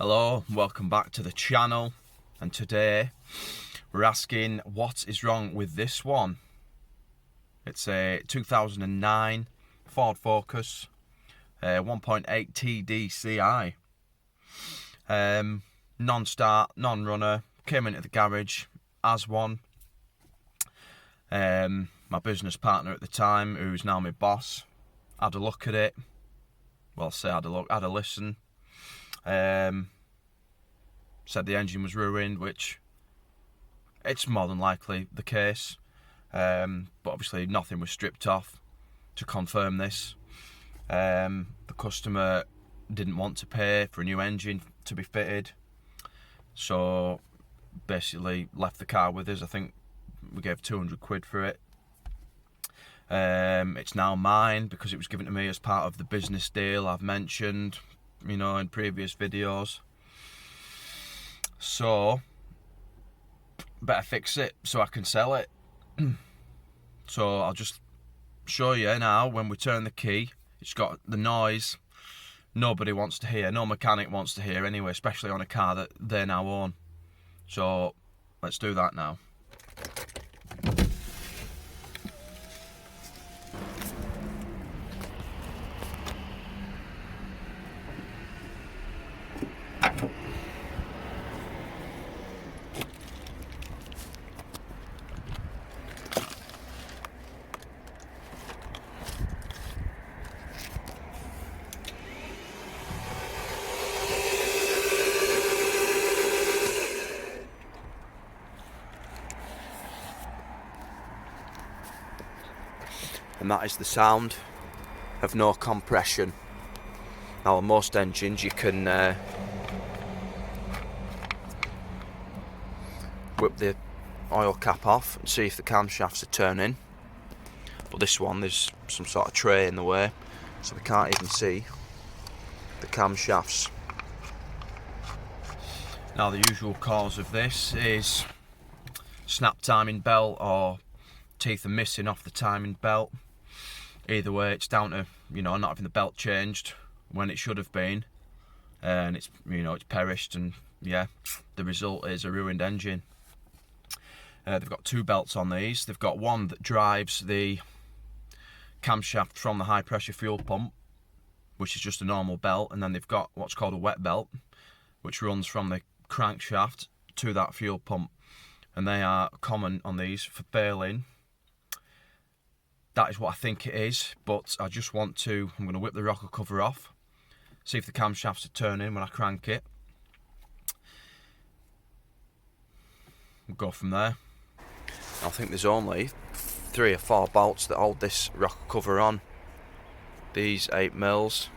Hello, welcome back to the channel, and today we're asking what is wrong with this one. It's a 2009 Ford Focus 1.8 TDCi, non-start, non-runner, came into the garage as one. My business partner at the time, who's now my boss, had a look at it. Well, say had a listen. Said the engine was ruined, which it's more than likely the case, but obviously nothing was stripped off to confirm this. The customer didn't want to pay for a new engine to be fitted, so basically left the car with us. I think we gave 200 quid for it. It's now mine because it was given to me as part of the business deal I've mentioned, in previous videos. So better fix it so I can sell it. So I'll just show you now. When we turn the key, it's got the noise nobody wants to hear, no mechanic wants to hear anyway, especially on a car that they now own. So let's do that now. And that is the sound of no compression. Now on most engines you can whip the oil cap off and see if the camshafts are turning, but this one, there's some sort of tray in the way, so we can't even see the camshafts. Now the usual cause of this is snap timing belt, or teeth are missing off the timing belt. Either way, it's down to not having the belt changed when it should have been, and it's it's perished, and yeah, the result is a ruined engine. They've got two belts on these. They've got one that drives the camshaft from the high pressure fuel pump, which is just a normal belt, and then they've got what's called a wet belt, which runs from the crankshaft to that fuel pump, and they are common on these for failing. That is what I think it is, but I just I'm going to whip the rocker cover off, see if the camshafts are turning when I crank it. We'll go from there. I think there's only 3 or 4 bolts that hold this rocker cover on. These 8mm.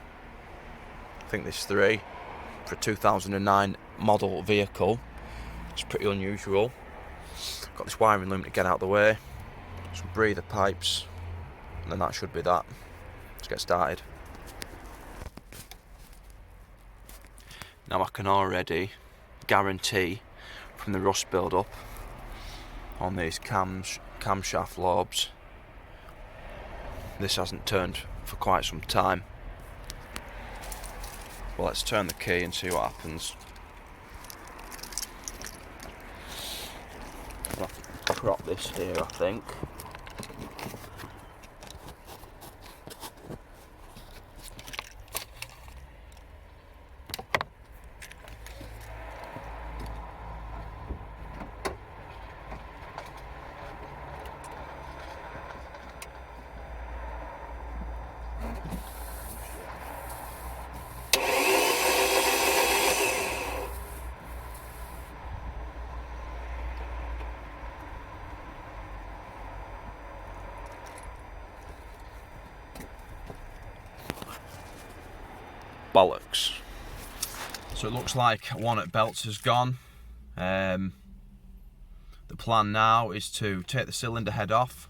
I think there's 3 for a 2009 model vehicle. It's pretty unusual. Got this wiring loom to get out of the way. Some breather pipes. And then that should be that. Let's get started. Now I can already guarantee from the rust build up on these camshaft lobes, this hasn't turned for quite some time. Well, let's turn the key and see what happens. I'll have to crop this here, I think. Bollocks. So it looks like one at belts has gone. The plan now is to take the cylinder head off,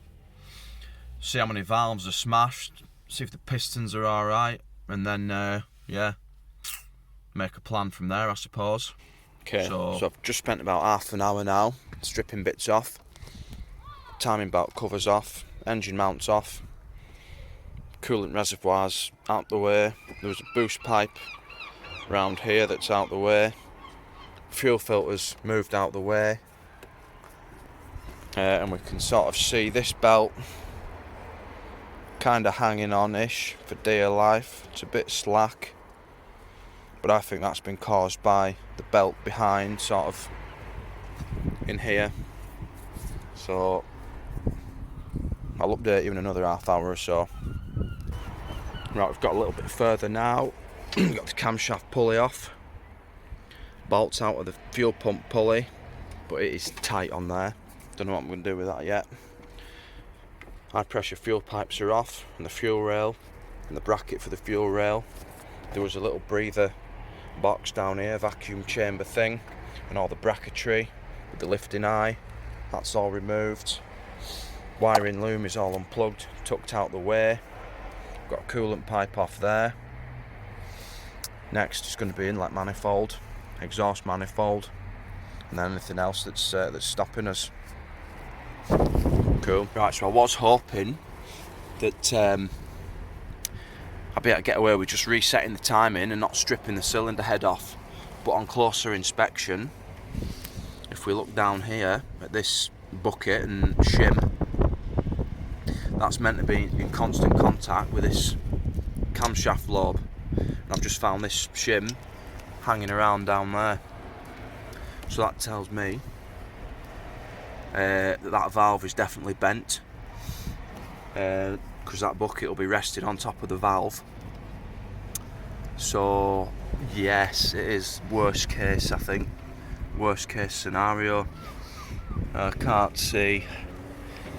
see how many valves are smashed, see if the pistons are alright, and then yeah, make a plan from there, I suppose. Okay, so I've just spent about half an hour now stripping bits off, timing belt covers off, engine mounts off, coolant reservoirs out the way. There was a boost pipe around here that's out the way. Fuel filter's moved out the way. And we can sort of see this belt kind of hanging on-ish for dear life. It's a bit slack, but I think that's been caused by the belt behind, sort of in here. So I'll update you in another half hour or so. Right, we've got a little bit further now. We've got the camshaft pulley off. Bolts out of the fuel pump pulley, but it is tight on there. Don't know what I'm going to do with that yet. High pressure fuel pipes are off, and the fuel rail and the bracket for the fuel rail. There was a little breather box down here, vacuum chamber thing, and all the bracketry with the lifting eye, that's all removed. Wiring loom is all unplugged, tucked out the way. Got a coolant pipe off there. Next is going to be inlet manifold, exhaust manifold, and then anything else that's stopping us. Cool. Right, so I was hoping that I'd be able to get away with just resetting the timing and not stripping the cylinder head off. But on closer inspection, if we look down here at this bucket and shim, that's meant to be in constant contact with this camshaft lobe. And I've just found this shim hanging around down there. So that tells me that valve is definitely bent, because that bucket will be resting on top of the valve. So yes, it is worst case, I think. Worst case scenario. I can't see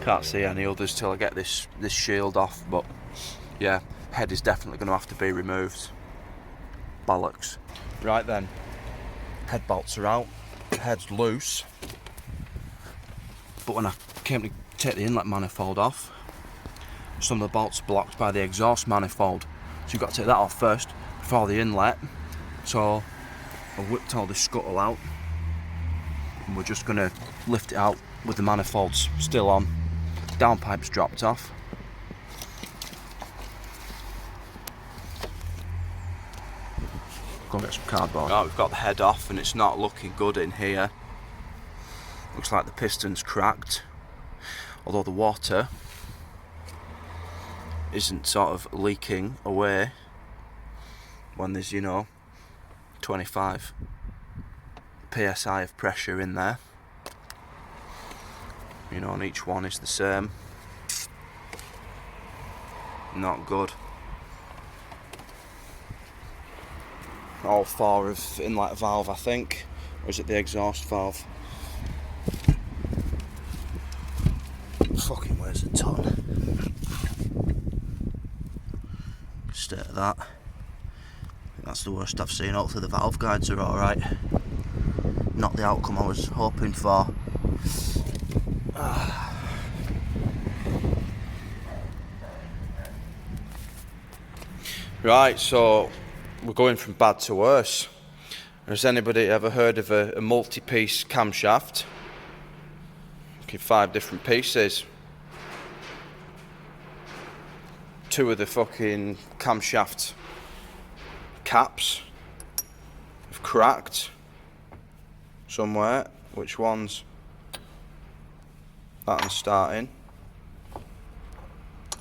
any others till I get this shield off, but yeah, head is definitely going to have to be removed. Bollocks. Right then, head bolts are out, the head's loose. But when I came to take the inlet manifold off, some of the bolts are blocked by the exhaust manifold. So you've got to take that off first before the inlet. So I whipped all the scuttle out, and we're just going to lift it out with the manifolds still on. Downpipe's dropped off. Go and get some cardboard. Right, we've got the head off and it's not looking good in here. Looks like the piston's cracked, although the water isn't sort of leaking away when there's, 25 psi of pressure in there. And each one is the same. Not good. All four of inlet valve, I think. Or is it the exhaust valve? Fucking weighs a ton. State of that. That's the worst I've seen. Hopefully the valve guides are alright. Not the outcome I was hoping for. Right, so we're going from bad to worse. Has anybody ever heard of a multi-piece camshaft? Okay, 5 different pieces. 2 of the fucking camshaft caps have cracked somewhere. Which ones? That one's starting.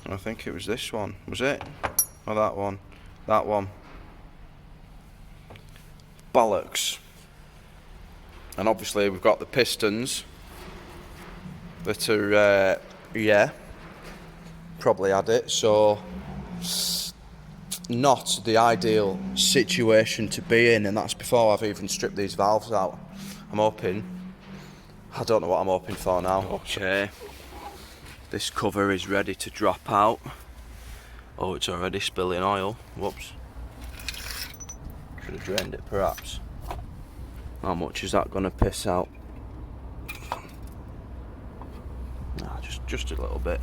I think it was this one. Was it? Or that one? That one. Bollocks. And obviously we've got the pistons that are, probably had it, so not the ideal situation to be in, and that's before I've even stripped these valves out. I'm hoping, I don't know what I'm hoping for now. Okay, this cover is ready to drop out. Oh, it's already spilling oil. Whoops. Should have drained it perhaps. How much is that going to piss out? Nah, just a little bit.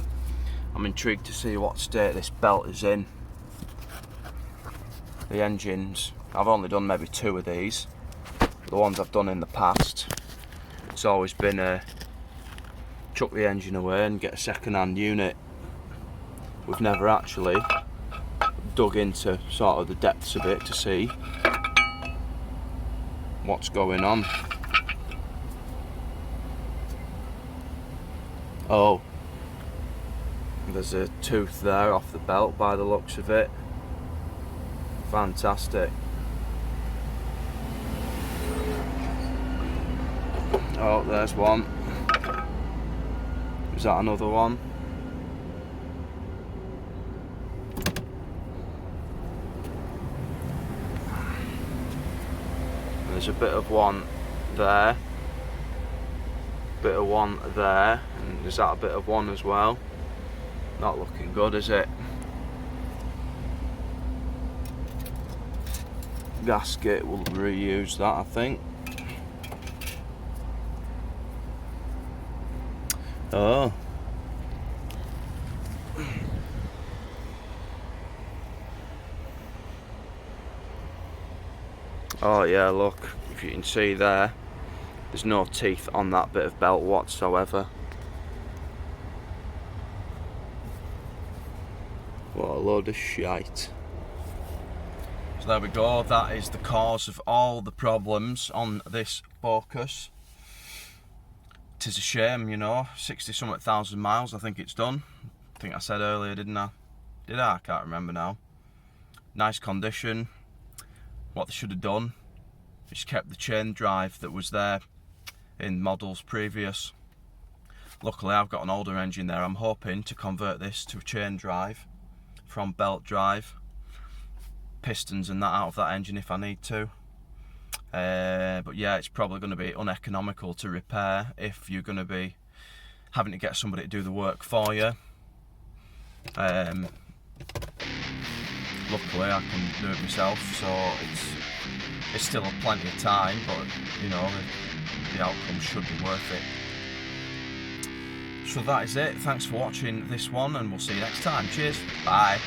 I'm intrigued to see what state this belt is in. The engines, I've only done maybe 2 of these. The ones I've done in the past, it's always been chuck the engine away and get a second-hand unit. We've never actually dug into sort of the depths of it to see what's going on. Oh, there's a tooth there off the belt by the looks of it. Fantastic. Oh, there's one. Is that another one? There's a bit of one there. Bit of one there. And is that a bit of one as well? Not looking good, is it? Gasket, we'll reuse that, I think. Oh. Oh yeah, look, if you can see there, there's no teeth on that bit of belt whatsoever. What a load of shite. So there we go, that is the cause of all the problems on this Focus. 'Tis a shame, you know, 60-something thousand miles I think it's done. I think I said earlier, didn't I? Did I? I can't remember now. Nice condition. What they should have done is kept the chain drive that was there in models previous. Luckily I've got an older engine there. I'm hoping to convert this to a chain drive from belt drive. Pistons and that out of that engine if I need to. But yeah, it's probably going to be uneconomical to repair if you're going to be having to get somebody to do the work for you. Luckily I can do it myself, so it's still plenty of time, but you know, the outcome should be worth it. So that is it. Thanks for watching this one, and we'll see you next time. Cheers. Bye.